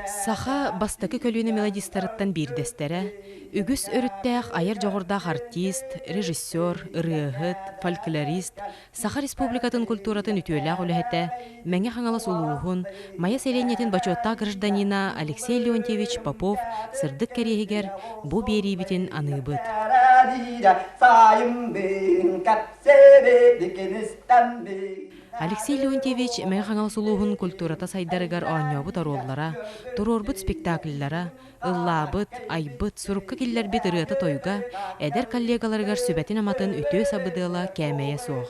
Саха бастакы көлүнө мелодистарыттан бирдестере, үгүс өрүттәх аяр жоғырдақ артист, режиссер, ырыгыт, фольклорист, Саха республикатын культуратын үтүөләк үләһәтә, мәңе хаңалас улуухун, Майя Селенетин бачотта гражданина Алексей Леонтьевич Попов сырдык кәрехигер бу берибитин аныбыт. Алексей Леонтьевич мәңе хаңалас улуухун культурата сайдарыгар ооньобут ороллара, турорбут спектакльлара, ыллаабыт, айбыт, сурукка киллер бит ырыата тойга, эдер коллегаларыгар сүбәтин аматын үтөө сабыдыла кәмәйе соох.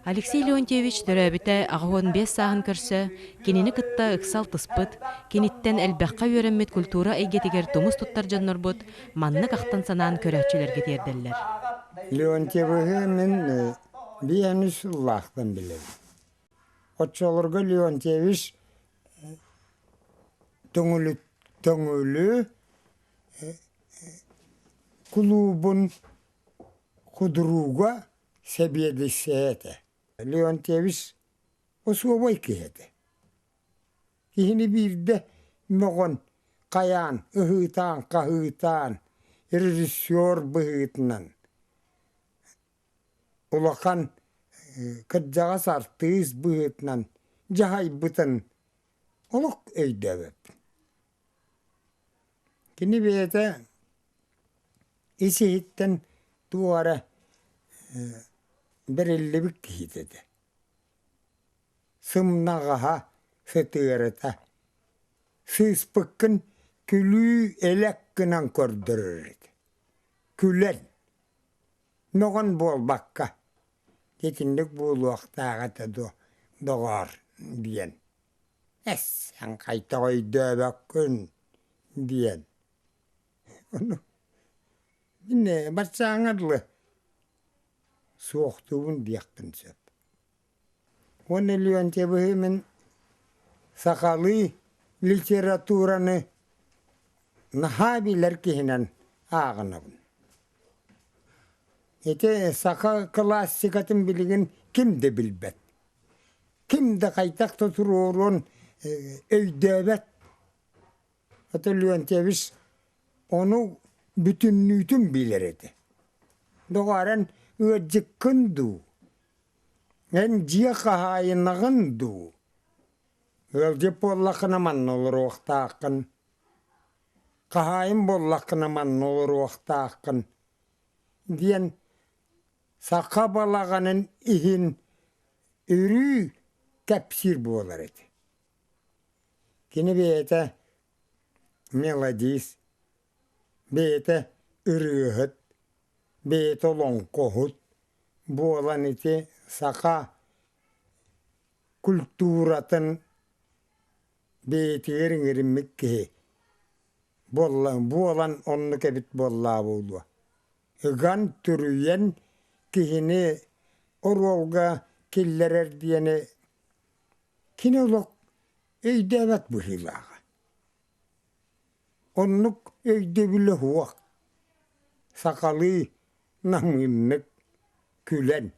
Алексей Леонтьевич төрәбите ағуын 5 сағын көрсө, кенини кытта ыксал тыспыт, кениттен әлбәққа өрәммет культура әйгетігер тумус туттар жаннорбут, манны қақтан санаан көрәтчілерге терделлер. Леонтьевығы мен биянүс Аллахтан билем. Отчолорго Леонтьевич төңөлү клубун кудуруга себедисете. Леонтьевич осуобой киһете. Кихини бирде могон каян, ыһытаан, каһытаан, режиссер быһытынан. Улахан кыджагас артист быһытынан жахайбытын олук өйдөбөп. Кини бете исиһиттен туара бериллибик киһитеде. Сымнагаха сытыырыта. Сыспыккын күлүү элеккынан көрдөрөр. Күлен. Ногон болбакка. Кетиндик буолуактаагата догор диен. Сен кайта ойдөбөккүн диен. Міне бачаңырлы суоқтуун дияккын сөп. Оны Леонтьевығы мен сақалы литератураны нахабилер кихинен ағынабын. Ете сақа классикатын билигин кимде билбет. Кимде қайтақ тұтыруырын өйдөбет. Ата Леонтьевич onu bütünlüğün bilirdi. Doğaren öcekkundu. En ciye kahayınağındu. Ölce bollakına man olur oğtağın. Kahayın bollakına man olur oğtağın. Diyen saka balağının ihin ürü kapsir bolardı. Kini beyete melodis, beyte ırıhıt, beyte lonkohut, bu olan iti saka kulturatın beyte erin ki bu olan onu kebit bolla buldu. Gan türüyen kihini orolga killerer diyene kine olok eydevet bu hilaga. Onluk öyde bile huak. Sakalı namınlık külen,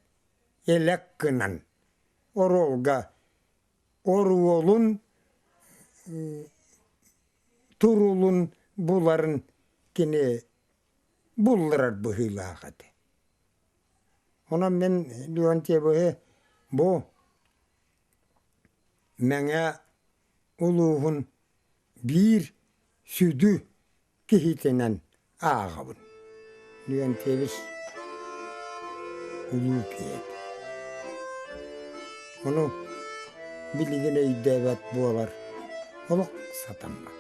elek kınan. Orolga, orolun, turulun buların kine buldurar bu hilagade. Ona ben Leontyev'e bu mene uluğun bir südü kihitenen ağabın. Leontyev'is uluğu kiyet. Onu bilgine idevet bualar. Oluk satanmak.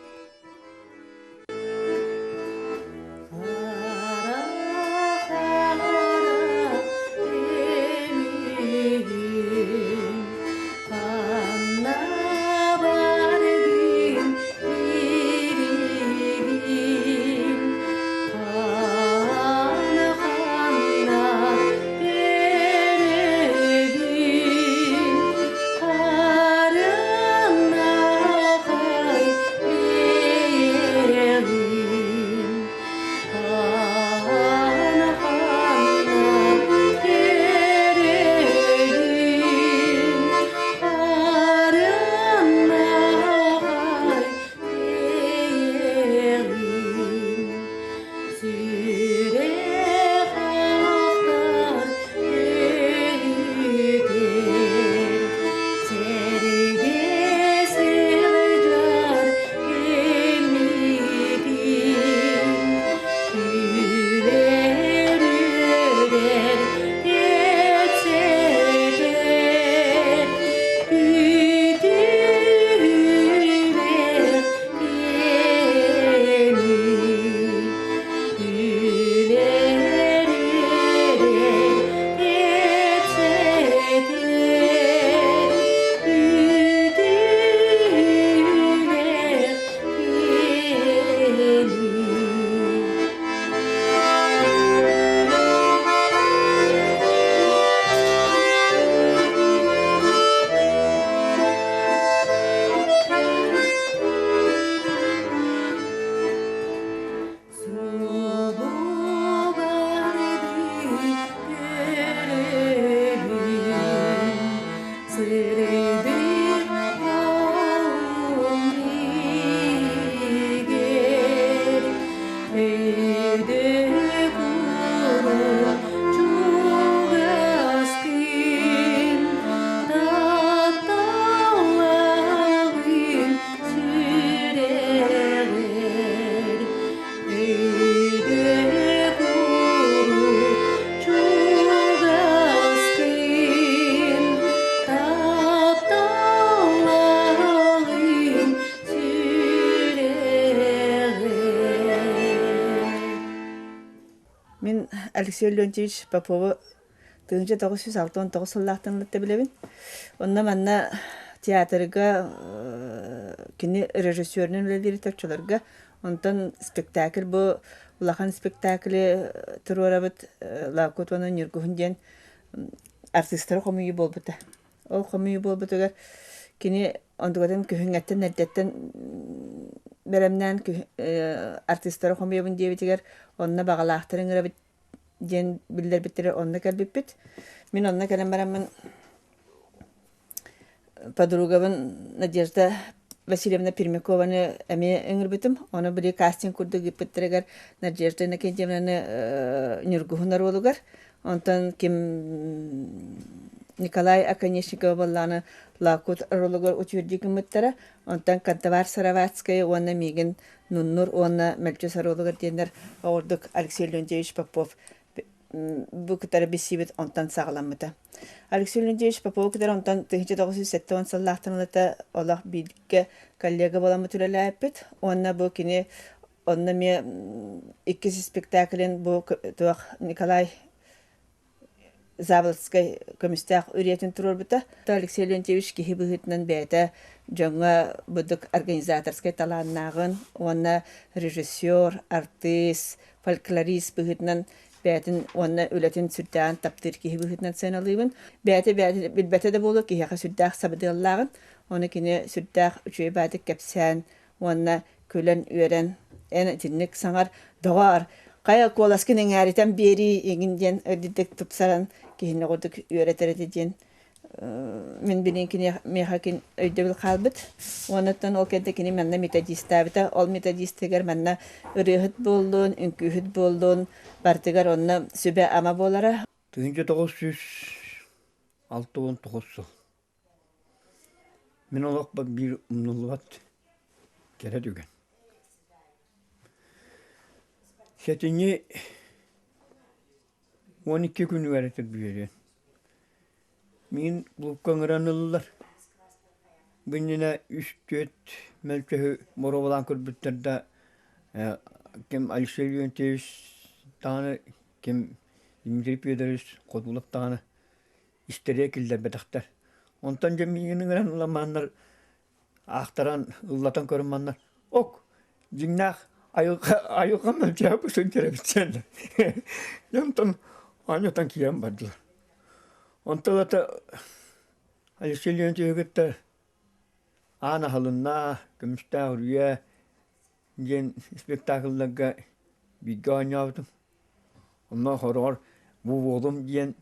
Алексей Леонтьевич Попову 1969 сыллахтан билебин. Онна манна театрга кини режиссернин директорчуларга онтан спектакль бу улахан спектакли турурабыт лакотваны ниргунден артисттар комую болбута. Ол комую болбутугар кини ондугаден көһүнгәттен нәддәттен беремнән артисттар комую бун дебитигер онна багалахтырын гырабыт ден билдер биттер онна калбиппит. Мин онна калам барамын подругавын Надежда Васильевна Пермякованы әме өңірбітім. Оны біле кастинг күрді гиппеттерегер Надежда Накентьевнаны нюргухунар олугар. Онтан кем Николай Аконечникова болланы лакут ролугар утюрдик үміттері. Онтан Кантавар Сараватская, оны Мигин Нуннур, оны Мельчус ролугар дейіндер ауырдық Алексей Леонтьевич Попов. Бу кытары бесибет онтан сағаламыта. Алексей Леонтьевич Попов кытары онтан 1907 сыллахтанылыта олақ бидікке коллега боламы түреләйпет. Онна бу кини, онна ме иккisi спектаклен бу туақ Николай Заводской комиссиях үриетін тұрыр бұта. Алексей Леонтьевич кихи бұғытынан бәді жаңа бұдық организаторскай таланнағын, онна режиссер, артист, фольклорист бұғытынан бәтін онна өлетін сүрдәғын таптыр кихи бұғытынан сәналыйбын. Бәті білбәті де болу кихиға сүрдәғ сабыдығылағын. Оны кені сүрдәғ үшөй бәдік кәпсән, онна көлін үйерен, ән тінік саңар доғар. Қая коласкының әрітен бері егінден өдідік тұпсаран кихіне қордық үйеретереді ден. Мен білен кені меха кен өйдөбіл қалбыт. Онытын ол кенті кені мәнна методистабыта. Ол методистігер мәнна ұрығыт болуын, үнкүйіт болуын, бартығар онына сөбе ама болара. 1969 жыл. Мен олақ бір ұмнылығат керед өген. Сәтіне 12 күн өәретір бүйерен. Мен бұлыққан ұранылылар. Бұнына 3-4 мәлчөгі мұрабалан көрбіттерді кем Алексей Леонтьевич тағаны, кем Дмитрий Педорович қодбулық тағаны істерге келдер бәдіқтер. Онтан жемейінің ұранылар маңдар ақтаран, ұллатан көріммандар. Оқ, жіңнақ айылға мәлчөгі бұсын керебітсенді. Ямтан анятан киям бардылар. Онталата Алексей Леонтьевич'te ana halınna, gümüşte hürriye gen spektakıllarga bir oynaydım. Ondan sonra bu oğlum gen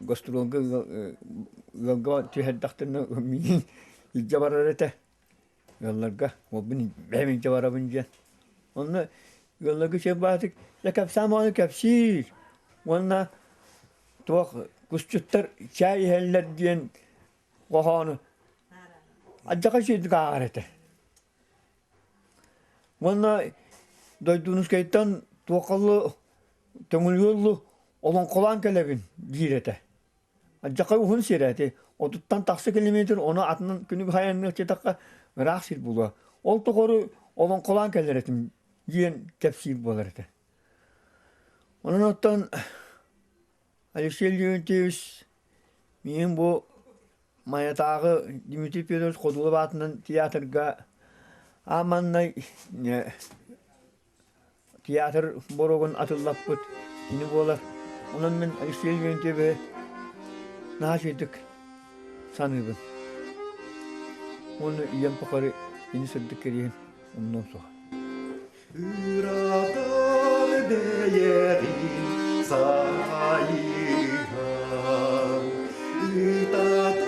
gastrolga tüheddaktırına min icabararete yollarga o beni benim icabarabın gen. Ondan yollarga şey batık la kapsamanı kapsir. Ondan tuğ kuşçutlar çay heller gen qohanı Acaba şey dikarete. Bana duyduğunuz kayıttan tuğalı, temel yolu olan kolan kelebin girete. Acaba uhun sirete. O tuttan taksı kilometre onu atının günü hayanını çetakka rahatsız buluyor. Ol tuğuru olan kolan keleretim giyen tepsil bularete. Onun ottan Alexey Leontievich benim bu Mayatağı Dmitri Pedorov kodulu batının tiyatrga amanay tiyatr borogun atılapıt ini bolar. Onun men Alexey Leontievich naşedik sanıbın. Onu yan pakarı ini sırdık keriyen ondan sonra. Üradal değerin sayıhan Ütadan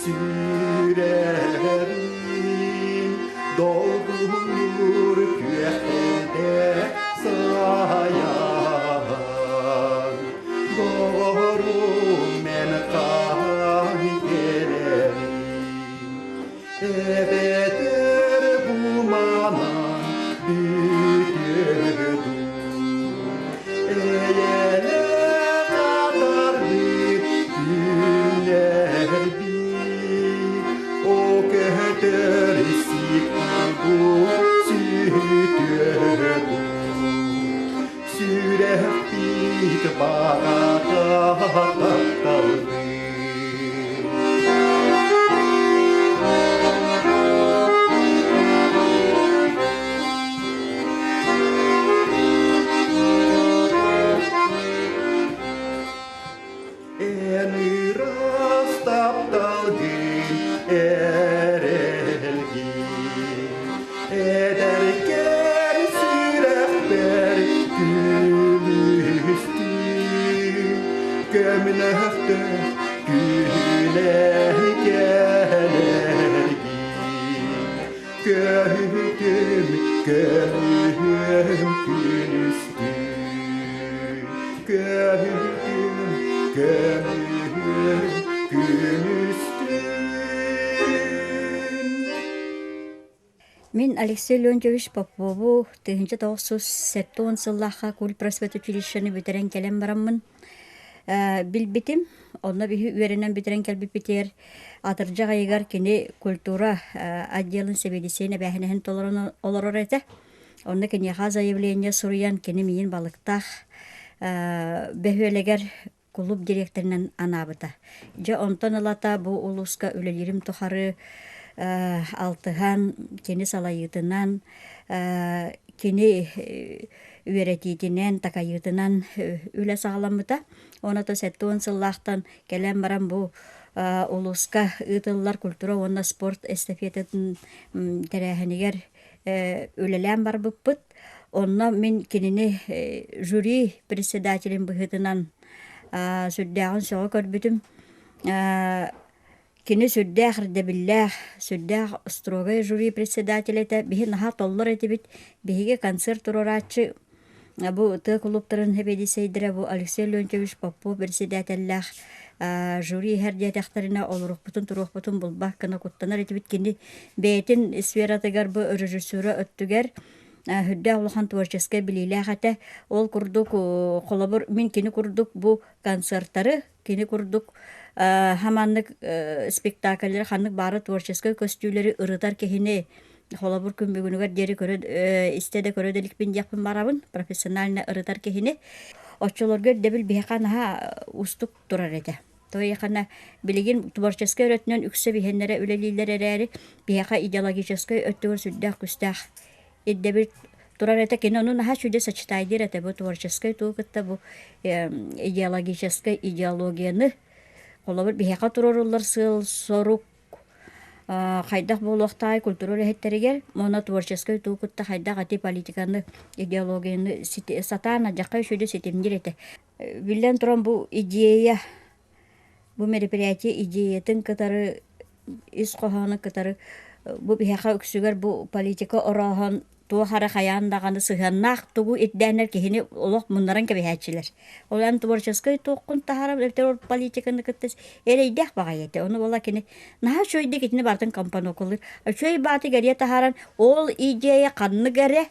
sürerim doldur kühende sayan doğru men kan gelerim ebedir bu manan bütüdür eyele kadar bir günler bu sütüdür eni rastap talgin erelgi ederken sirehber gülüstü gömnehte güler gelergi gördüm gülüstü Мен Алексей Леонтьевич Попову 1997 сыллаха кул просвет училищені битерен келем бараммын. Билбитим, онна бихи үеренен битерен келбит битер. Атыржа гайгар кини культура отделын себедисене бәхінен олорор эте. Онна кини заявление суруян кини миин балыктах бәхүелегер клуб директорынан анабыта. Же онтон алата бу улуска үлелерим тухары алтыхан кини салайытынан кини үеретитинен такайытынан үле сагаламыта. Онато сеттуын сыллахтан келем барам бу улуска ытыллар культура онна спорт эстафетатын терәхенегер үлелән бар буппыт. Онна мен кинини жюри председателин быхытынан сүддәгын соға көрбүтүм. Кини сүддәгір дебилләх, сүддәг строгай жюри председатель эте, бихи наха толлар эти бит, бихиге концерт турорачы, бу ты клубтарын хебеди сейдіре, бу Алексей Леонтьевич Попов председателләх, жюри хәрдиятәхтарына олурукпутун, туруқпутун булбақ кына куттанар эти бит, кини бейтин сфератыгар бу режиссура өттүгер, хүдді улахан творческая билилях әті, ол күрдік қолабыр, мен кені күрдік бұ концерттары, кені күрдік хаманлык спектакльлер, ханлык бары творческая көстүйлері ырытар кехіне қолабыр күнбігінігер дері істеде көрөделік бен яқпын барабын, профессионально ырытар кехіне. Отчолоргер дебіл бейқанаға устық тұрар әді. Той яқана билеген творческая өрөтінен үксі бейхенлері үлелейлер әрәрі бейқа идеологическая өттігір сүддәқ күстәқ. Иддебир турар это кино, ну наха чуде сочетайдыр это бу творческое тугытта бу идеологическое идеологияны колобыр бихака турорулар сыл сорук хайдах болохтай культуралы хеттеригер моно творческое тугытта хайдах ати политиканы идеологияны сатана жакка чуде сетемдир эте. Билен туран бу идея бу мероприятие идеятын кытары ис коханы кытары бу бихака үксүгер бу политика орахан туохара хаяндаганы сыханнах тугу иддәнер кихини олох муннаран кебехәчилер. Олан творческой тоқкун тахарам эптер политиканы кыттыс эрейдәх багайete. Оны бола кини наха шойды китини бартын компания окулыр. Шой баты гәрия тахаран ол идея канны гәре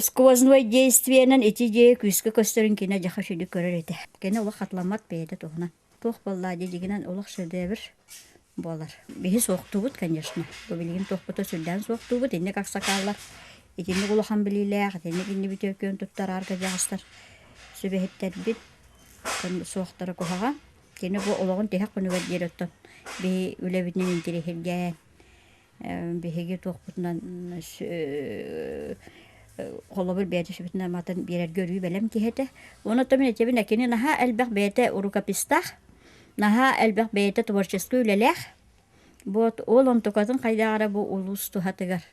сквозное действиенен эти идея күскө көстөрүн кине жаха шойды көрөр эте. Кene олох хатламат бейде тоғынан. Тоқ боллади дегенен олох шедевр болар. Бихи соқтубут, конечно. Бобилген тоқпыта сүлдән соқтубут, инне каксакаллар. Итинне улахан билилер, итинне кинне битөкөн туттар арка жағыстар. Сүбехеттер бит, соқтары кухага. Кинне бу олағын техак күнігер дереттон. Бихи үлебітнен интерехерге, бихиге тоқпытынан қолабыр бәйті сүбітінен матын берер көрүй бәлем кехеті. Оны томин етебін әкені наха әлбәқ бәйті урукапистах, наха әлбәқ бәйті творческую үлеләх. Вот ол онтукатын қайдағара бу улус тухатыгар.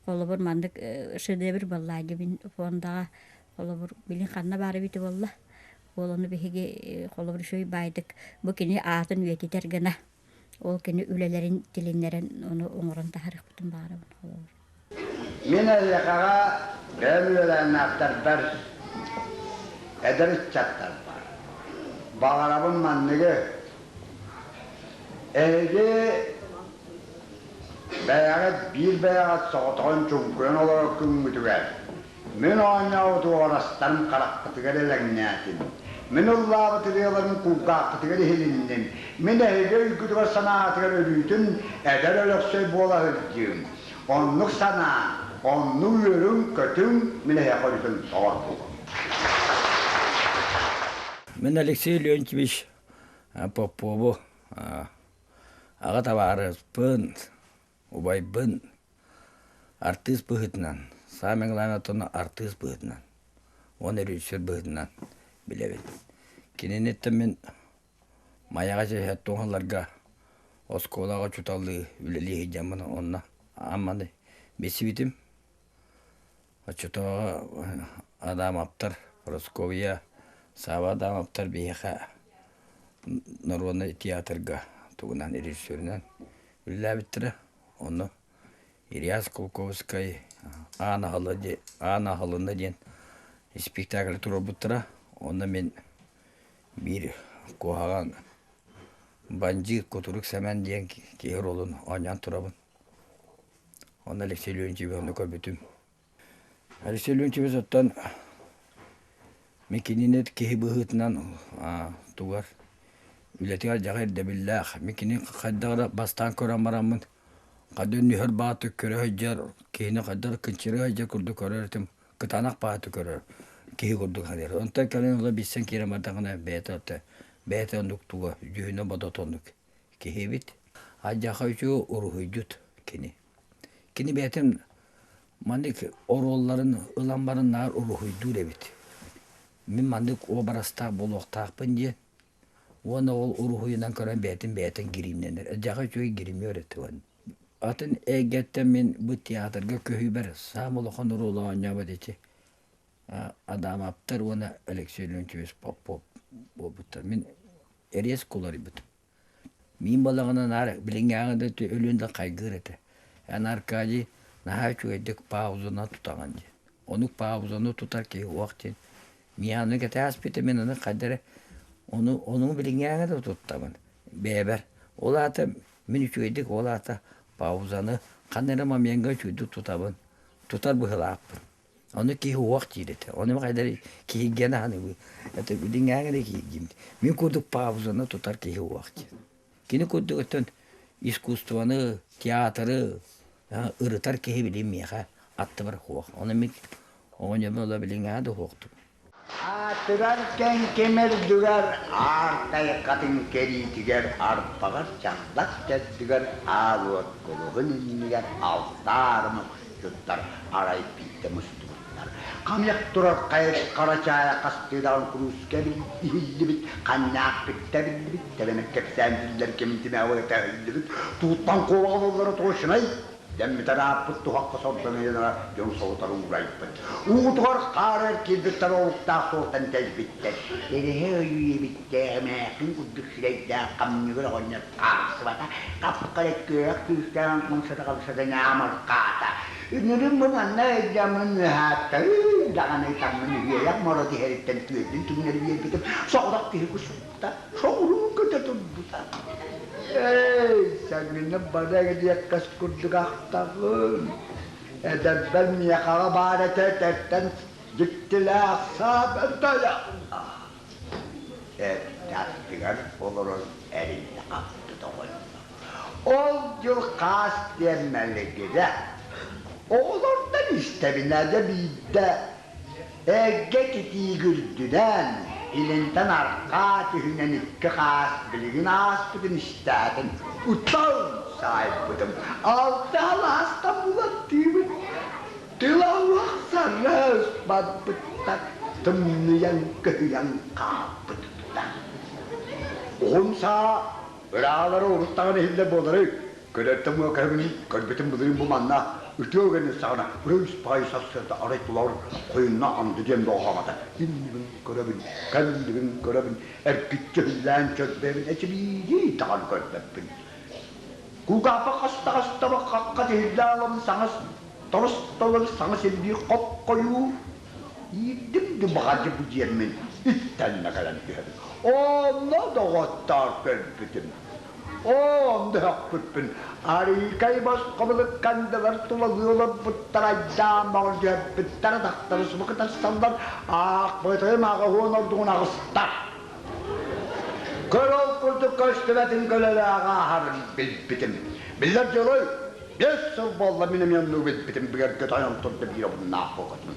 Қолабыр мандык шедевр баллайды бин фондаға қолабыр билин қанна бары бити болла. Ол оны бихиге қолабыр шөй байдык. Бу кені атын үйететер гына. Ол кені үлелерін тилинлерін оны оңырын тахарық бұтын бары қолабыр. Мен әліқаға бәлілерін ақтардар, әдіріс чаттар бар. Бағарабын маңныға әйге бәяғы бір бәяға соғытығын чүңкөн олар күнгітігер. Мен оңа оту орастарым қараққытығыр әләңнәтін. Мен ұллағы тірелерін күңқаққытығыр хелінден. Мен әйге үкітігір санағатығыр өрүйтін әдір өліксөй бола өрдігім. Онлық сана, онлық өрін көтін мені әқорытын соғар болған. Мен Алексей Леонтьевич Попову аға табарыспын, убайбын, артист бұғытынан, самен ғылана тоны артист бұғытынан, оны режиссер бұғытынан білебін. Киненеттен мен маяға жайхат тоңаларға осколаға чуталды үлелі jamын онна амманы бесібітім. Чутаға адам аптар, Просковия, Сава адам аптар бейха Народный театрға туғынан режиссерінен үлі біттірі. Оны Ильяс Колковскай Ана Халында ден спектакль тұры бұттыра. Оны мен bir koğagan Bancı Koturuk Semen diyen kehir olun oynyan turabın. Onu Alexey Leontiev'i onu köbütüm. Alexey Leontiev'i zaten mekininet kehi bıhıtından tuğar. Ületiğer cahir de billah. Mekinin kaddara bastan kören baramın. Kadın nüher batı köre hıccar. Kehine kaddara kınçırı hıccar kurdu körerim. Kıtanak batı körer. Kehi kurdu kadir. Ondan kalın ola bilsen kere matağına beyte atı. Beyte onduk tuğa. Cühüne badat onduk. Kehi bit. Hacca uçu uruhuycut kini. Kini beytem mandik orolların ılambarın nar uruhuydu debit. Min mandik o barasta bolok takpın diye. Ona ol uruhuyundan kören beyten girimlenir. Hacca uçu girimi öğretti onu. Atın egetten min bu tiyatrga köhü ber. Samolokhan uruğla oynayaba deçi. Adam aptar ona Alexey Leontiev'i pop buttar. Min eres kolari but. Min balağına nar bilingağında ölündə kaygır ete. Yani Arkadi naha çöydük pauzuna tutağancı. Onu pauzunu tutar ki vaktin. Miyanı kete aspete min onu kadere onu bilingağında tuttamın. Beber. Ola ata min çöydük ola ata pauzanı kanırama menga çöydük tutabın. Tutar bu hılapın. Onu ki vakti yedete. Onu kadar ki gene hani bu. Ete bilingağında ki gimdi. Min kurduk pauzunu tutar ki vakti. Kini kurduk ötün iskustvanı, tiyatrı, ırıtar ki bileyim ya. Attı var hoğuk. Onu min oğunca ola bilingağında hoğuktu. Atırarken kemer düger, arkaya katın keri tiger, arpagar çatlak teddiger, ağlıvat koluğun inliger, altarımı juttar, arayıp bitti müstübütler. Kamyak durar kayıp karaçaya kastıdan kuruske bildi bit, kanyak bitte bildi bit, tebemek kepsen diller kemintime avayta bildi bit, tuğuttan kovalıları toşunay, Dem taraput tu hakka sortanıyla jon soğutarı uğrayıp. Uğutuğar karar kilbitler olukta soğutan tezbitter. Erehe üye bitte mekin kudduk sileyde kamnıgır oynar karşıvata. Kapkalet köyek tüsten konsada kalsada nyamar kata. Ünürüm bunun ne edeceğimin hatta. Dağın etamın üyeyak morati heritten tüyedin tümleri üye bitim. Soğudak kihi kusukta. Soğurun kötü tutbuta. Sagina bada dia kas kurduk ahtağın. Ben yakağa bana tetetten gittiler sabırtaya. Tatlıgar oluruz elinde kaptı doğru. Ol yıl kas demeli gide. Oğlurdan işte binade bir de. Getiği güldüden. İlinden arka tühünen iki kas bilgin aspıdın istedin. Utan sahibıdım. Altı halastan bulattığımı. Tilavak sarı ıspat bıttak. Tımlayan kıyan kapı tutan. Onsa ıraları orutağın ehille boları. Kölettim o karbini, kalbitim bulayım bu manna. Ütüğünün sağına, rüz payı sassırdı araytılar, koyunna andı diyen doğamada. İndiğin görevin, kendin görevin, erkek cehillen çözdevin, eçibiyi dağın görmebin. Kugapa kasta bak hakka cehille alalım sanız, toros doları sanız elbiyi kop koyu. Yedim de bakacı bu diyemin, itten ne kalan diyemin. Ona da gottar görbedim. Onda hakkıttın. Harikayı baş kabılık kandılar tuvalıyorlar bıttıracağım bağırcıya bıttara daktarı sıvı taşsanlar bıtığım ağa huğun olduğun ağıstar. Kırıl kurduk köştüvetin köleli ağa harın bilbitim. Biller yolu, bir sıl bolla benim yanlığı bilbitim. Bir erket ayağım tuttu bir yavun nafokatın.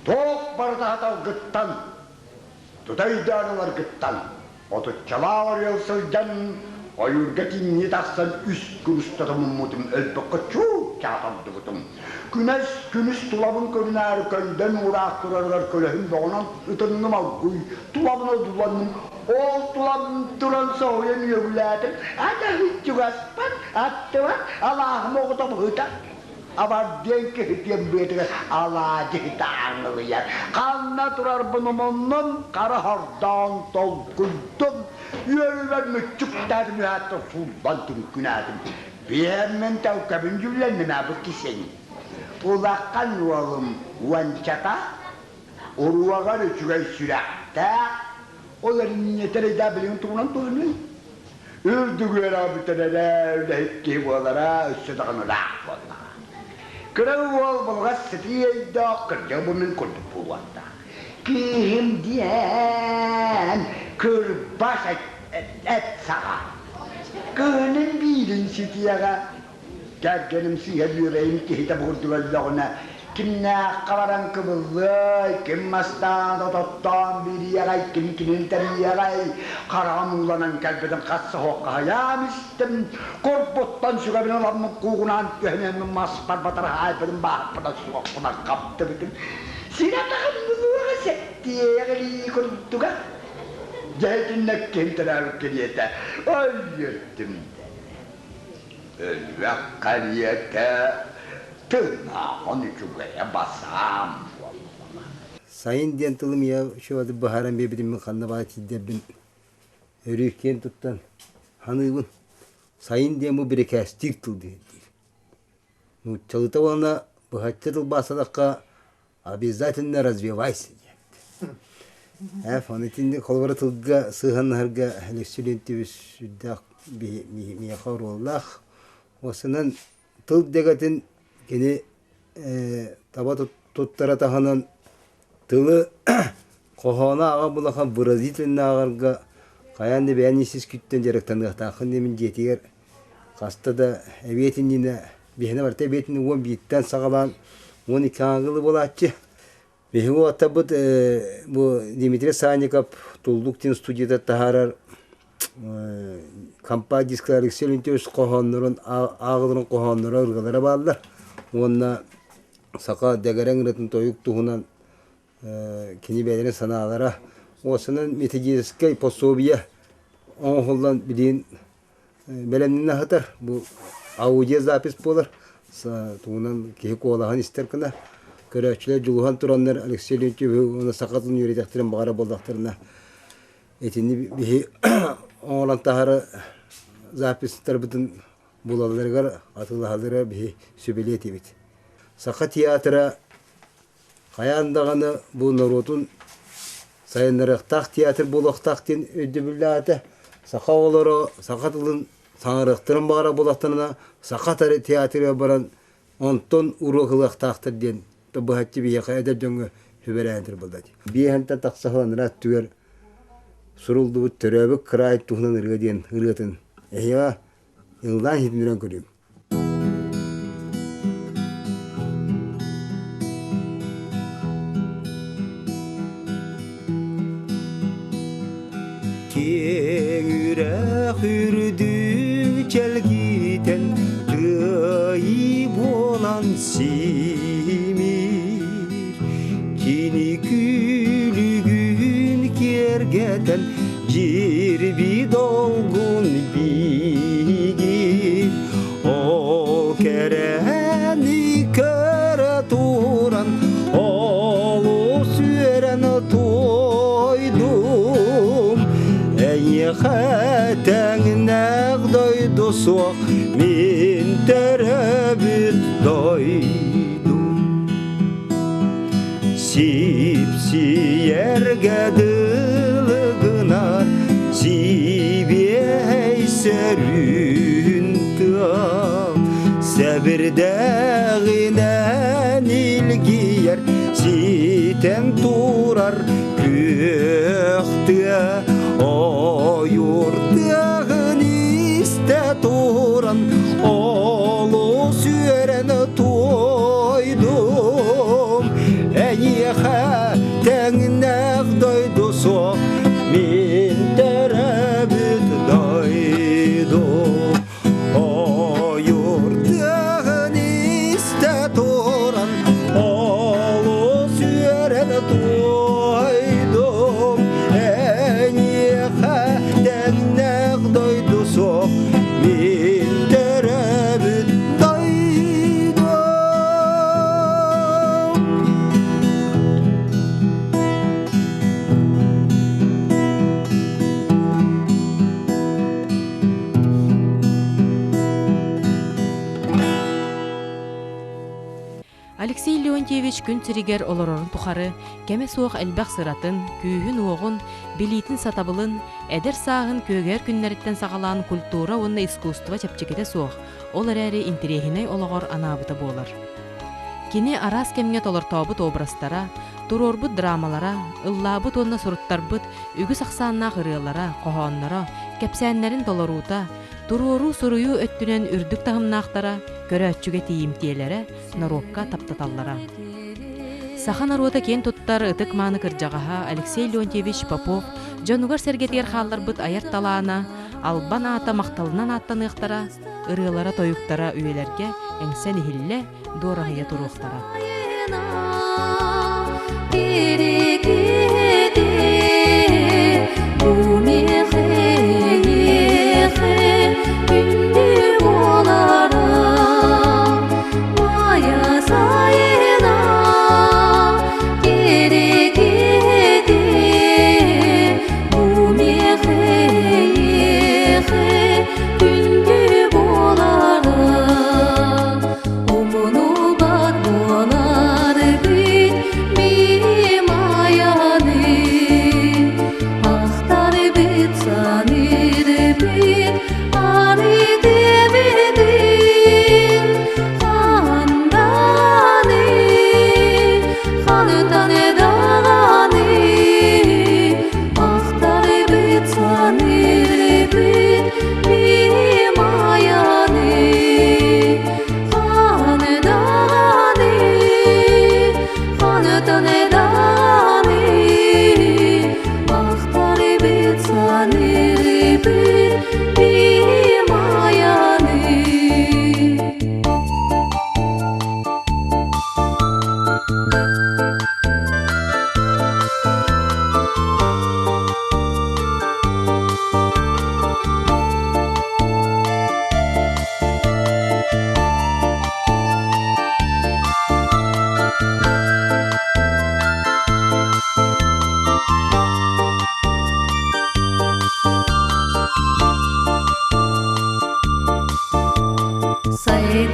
Tok barda hata gıttan. Tutaydı anılar gıttan. Otu çalağır yılsılcan. Ayur getin yedaksan üst kuruşta da mummutum elbette çok. çatamdıbıtım. Güneş tulabın körüner köyden uğrak durarlar kölehim doğunan ıtınım avguy. Tulabına dulanım. O tulabın duran soğuyanıyor güledim. Ada hiç yugaspan, attı var. Allah'ım oğutam hıtak. Ama denk hıtıyım büyütüge Allah'cı hıtağını yer. Kanına durar bunun onun kara hardan dolguldum. Yürüver müçükler mühattı sulbandım günadım. Bir hemen tavkabın cümlenine bu kiseni. Ulakkan oğlum vançaka, uruvagar üçüge sürekte, onların niyetere edebiliyorsun tuğunan tuğunan. Ürdüğüler abitelere, öyle hikki boğalara, üstüdağını rak boğalara. Kırağı oğul bulga sitiyeyde, kırca bunun kurdu bulanda. Kihim diyen, kırbaş et sağa. Kıhının bilin sitiyega. Gergenim sihe yüreğim ki hitap kurdularlarına. Kim ne kavaran kıvıllı, kim mastan tuttan bir yagay, kim kinin teri yagay. Karamulanan kalbeden kassa hokka hayamistim. Korputtan şugabin olamın kuğunan köhnemin maspar batar haybedim bahpada suakuna kaptı bütün. Sinatağım nuluğa settiye yagali kurduga. Cehetinle kenteler keriyete. Ölyürttüm. Ölvek kariyete tırnağın üçügeye basam. Sayın diyen tılım ya şu adı baharan bebedimin kanına bana çizdebin. Örüyken tuttan hanımın sayın diyen bu bir kestik tıl diye. Ну, çalıta olana bu haçta tıl basadakka обязательно развивайся. Фанатинде колбара тылга сыганнарга лексилентибис сүддак мияхар оллах. Осынан тыл дегатын кені таба туттара таханан тылы кохона ага булахан выразительно агарга каянды бәнисіз күттен жарактанга тахын немін жетигер каста да әбетиніне бехіне барта әбетini он биттен сағалан 12 аңғылы болатчы. Беху атабыт bu Дмитрий Санников Тулдуктин студияда тахарар кампа дисклар экселентөс кохоннорун агылырын кохоннору ыргалара баалар. Онна сака дегереңретін тойук туһунан кини бәдене санаалара осынын методический пособие оңхолдан билин белемнин хатар бу аудио запись болар. Туһунан кеһи колаган истер кына көрәчләр жулухан тураннар Алексей Леонтьев оны сакатын юридактерин багара болдактарына этини бихи оңлан тахары запистер бутун булаларга атылалары бихи сөбелети бит. Сака театра каяндаганы бу народун сайынырыктак театр болоктактын өдөбүллаты сака олоро сакатылын саңырыктырын багара болактарына сака театрга баран онтон урухылыктактыр ден бахатчы бияка эдер дөңгө хүберәндер булды. Биһәнтә таксаһын рат түгәр сурулды төрәбе край туһнан иргәден иргәтен. Әйя, илдан хитмирән күрим. Кеңүрә хүрдү челгитен тыйы болан Kini külgün kergeten cirbi dolgun bigi o kereni köre turan olu süren toydum ey xeten nağdoydu soğuk min terebüt doydum Sipsiyerge dılgınar Sibiyey serüntüam Sebirdağinen ilgiyer Sitem turar köhtığa O yurtağın iste turan Olu süren toydum Eyha tengnaq doydu so min terebüt doydu O yurtağın Алексей Леонтьевич күн сиригер олорорун тухары, кеме суох элбэх сыратын, күүһүн уогун, билитин сатабылын, эдер саагын көөгер күннереттен сагалаан культура онна искусство чапчекете суох, ол эрээри интерехиней ологор анаабыта болар. Кини арас кемге толортобут образтара, турорбут драмалара, ыллаабыт онна суруттарбыт, үгү саксааннаах ырыалара, кохооннара, кепсээннерин толоруута, турору сурую өттүнен үрдүк тахымнаахтара, көрөөччүге тиимтиелере, наропка таптаталлара. Сахан аруота кен туттар ытык мааны кыржагаха Алексей Леонтьевич Попов, жонугар сергетер хаалларбыт аяр талаана, албан ата макталынан аттаныктара, ырыалара тоюктара үйелерге эңсен ихилле доорахыя туруктара. Say,